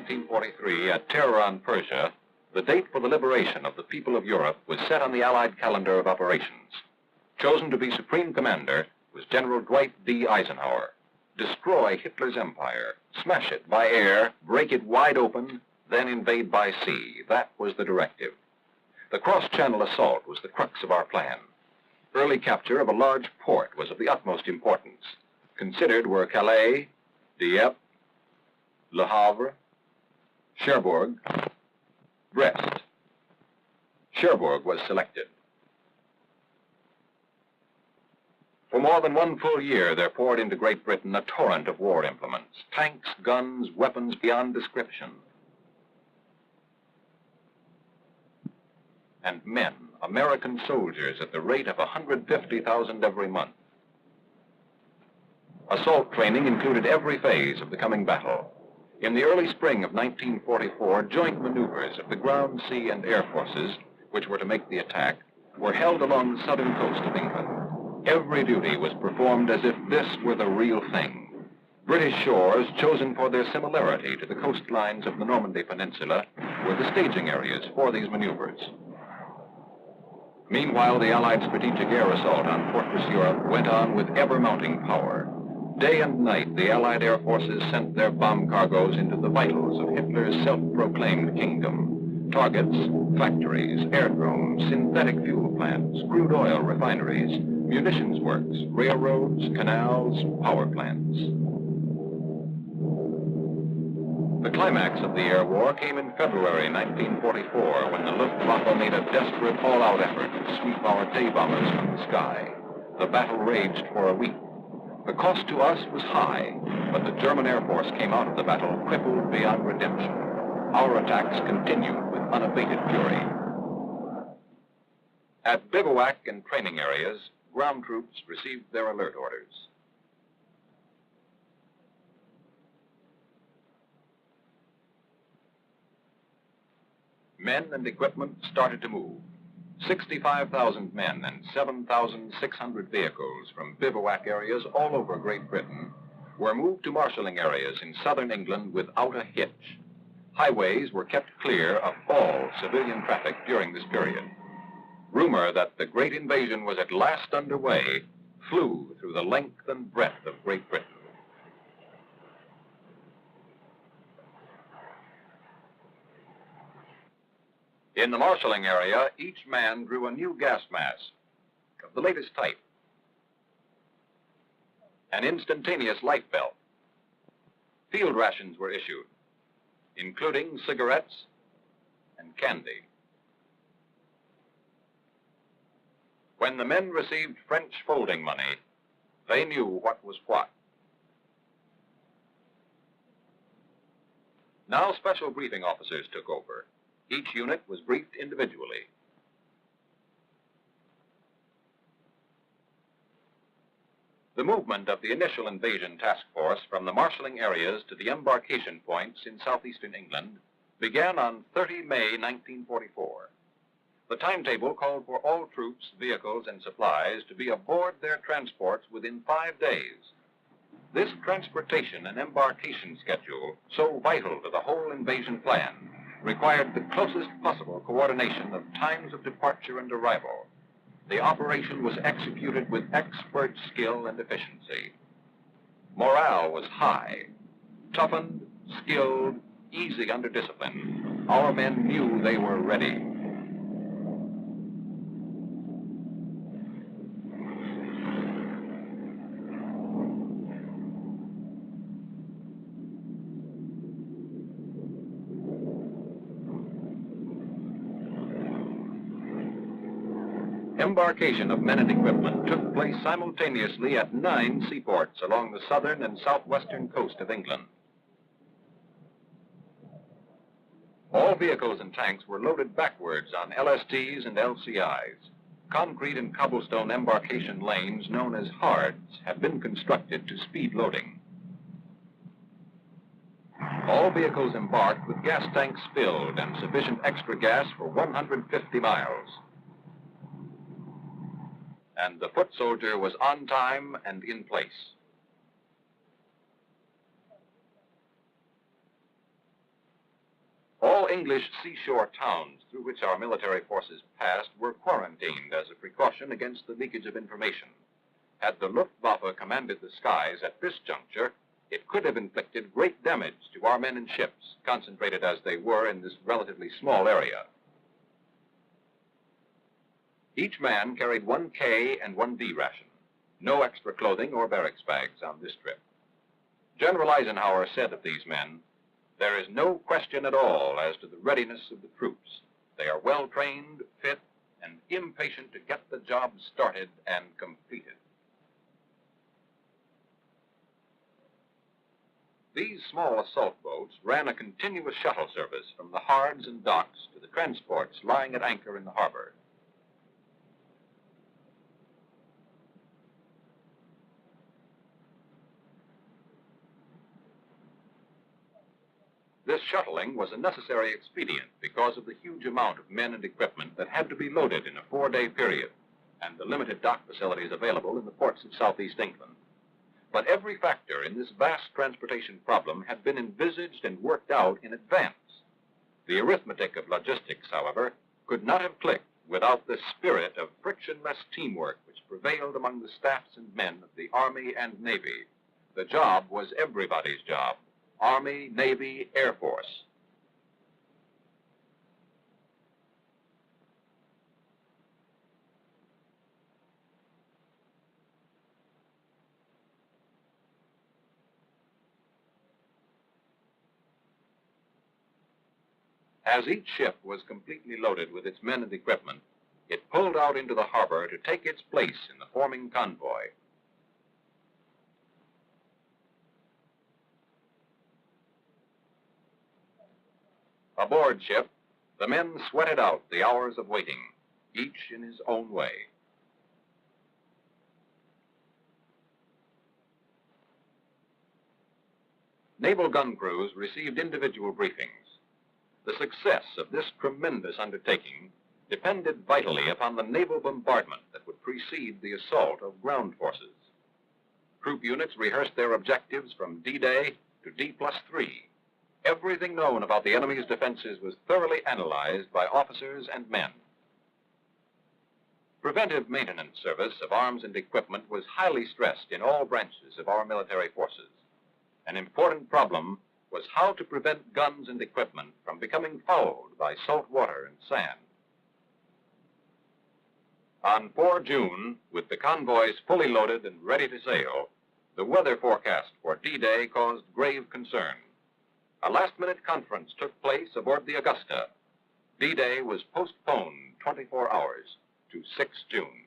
1943 at terror on Persia, the date for the liberation of the people of Europe was set on the Allied calendar of operations. Chosen to be Supreme Commander was General Dwight D. Eisenhower. Destroy Hitler's empire, smash it by air, break it wide open, then invade by sea. That was the directive. The cross-channel assault was the crux of our plan. Early capture of a large port was of the utmost importance. Considered were Calais, Dieppe, Le Havre, Cherbourg, Brest. Cherbourg was selected. For more than one full year, there poured into Great Britain a torrent of war implements, tanks, guns, weapons beyond description. And men, American soldiers, at the rate of 150,000 every month. Assault training included every phase of the coming battle. In the early spring of 1944, joint maneuvers of the ground, sea, and air forces, which were to make the attack, were held along the southern coast of England. Every duty was performed as if this were the real thing. British shores, chosen for their similarity to the coastlines of the Normandy Peninsula, were the staging areas for these maneuvers. Meanwhile, the Allied strategic air assault on Fortress Europe went on with ever-mounting power. Day and night, the Allied air forces sent their bomb cargoes into the vitals of Hitler's self-proclaimed kingdom. Targets, factories, aerodromes, synthetic fuel plants, crude oil refineries, munitions works, railroads, canals, power plants. The climax of the air war came in February 1944, when the Luftwaffe made a desperate all-out effort to sweep our day bombers from the sky. The battle raged for a week. The cost to us was high, but the German Air Force came out of the battle crippled beyond redemption. Our attacks continued with unabated fury. At bivouac and training areas, ground troops received their alert orders. Men and equipment started to move. 65,000 men and 7,600 vehicles from bivouac areas all over Great Britain were moved to marshalling areas in southern England without a hitch. Highways were kept clear of all civilian traffic during this period. Rumor that the great invasion was at last underway flew through the length and breadth of Great Britain. In the marshalling area, each man drew a new gas mask of the latest type, an instantaneous life belt. Field rations were issued, including cigarettes and candy. When the men received French folding money, they knew what was what. Now special briefing officers took over. Each unit was briefed individually. The movement of the initial invasion task force from the marshalling areas to the embarkation points in southeastern England began on 30 May 1944. The timetable called for all troops, vehicles, and supplies to be aboard their transports within 5 days. This transportation and embarkation schedule, so vital to the whole invasion plan, required the closest possible coordination of times of departure and arrival. The operation was executed with expert skill and efficiency. Morale was high. Toughened, skilled, easy under discipline, our men knew they were ready. Embarkation of men and equipment took place simultaneously at 9 seaports along the southern and southwestern coast of England. All vehicles and tanks were loaded backwards on LSTs and LCIs. Concrete and cobblestone embarkation lanes known as hards have been constructed to speed loading. All vehicles embarked with gas tanks filled and sufficient extra gas for 150 miles. And the foot soldier was on time and in place. English seashore towns through which our military forces passed were quarantined as a precaution against the leakage of information. Had the Luftwaffe commanded the skies at this juncture, it could have inflicted great damage to our men and ships, concentrated as they were in this relatively small area. Each man carried one K and one D ration. No extra clothing or barracks bags on this trip. General Eisenhower said of these men, "There is no question at all as to the readiness of the troops. They are well trained, fit, and impatient to get the job started and completed." These small assault boats ran a continuous shuttle service from the hards and docks to the transports lying at anchor in the harbor. This shuttling was a necessary expedient because of the huge amount of men and equipment that had to be loaded in a 4-day period and the limited dock facilities available in the ports of southeast England. But every factor in this vast transportation problem had been envisaged and worked out in advance. The arithmetic of logistics, however, could not have clicked without the spirit of frictionless teamwork which prevailed among the staffs and men of the Army and Navy. The job was everybody's job. Army, Navy, Air Force. As each ship was completely loaded with its men and equipment, it pulled out into the harbor to take its place in the forming convoy. Aboard ship, the men sweated out the hours of waiting, each in his own way. Naval gun crews received individual briefings. The success of this tremendous undertaking depended vitally upon the naval bombardment that would precede the assault of ground forces. Troop units rehearsed their objectives from D-Day to D+3. Everything known about the enemy's defenses was thoroughly analyzed by officers and men. Preventive maintenance service of arms and equipment was highly stressed in all branches of our military forces. An important problem was how to prevent guns and equipment from becoming fouled by salt water and sand. On 4 June, with the convoys fully loaded and ready to sail, the weather forecast for D-Day caused grave concern. A last-minute conference took place aboard the Augusta. D-Day was postponed 24 hours to 6 June.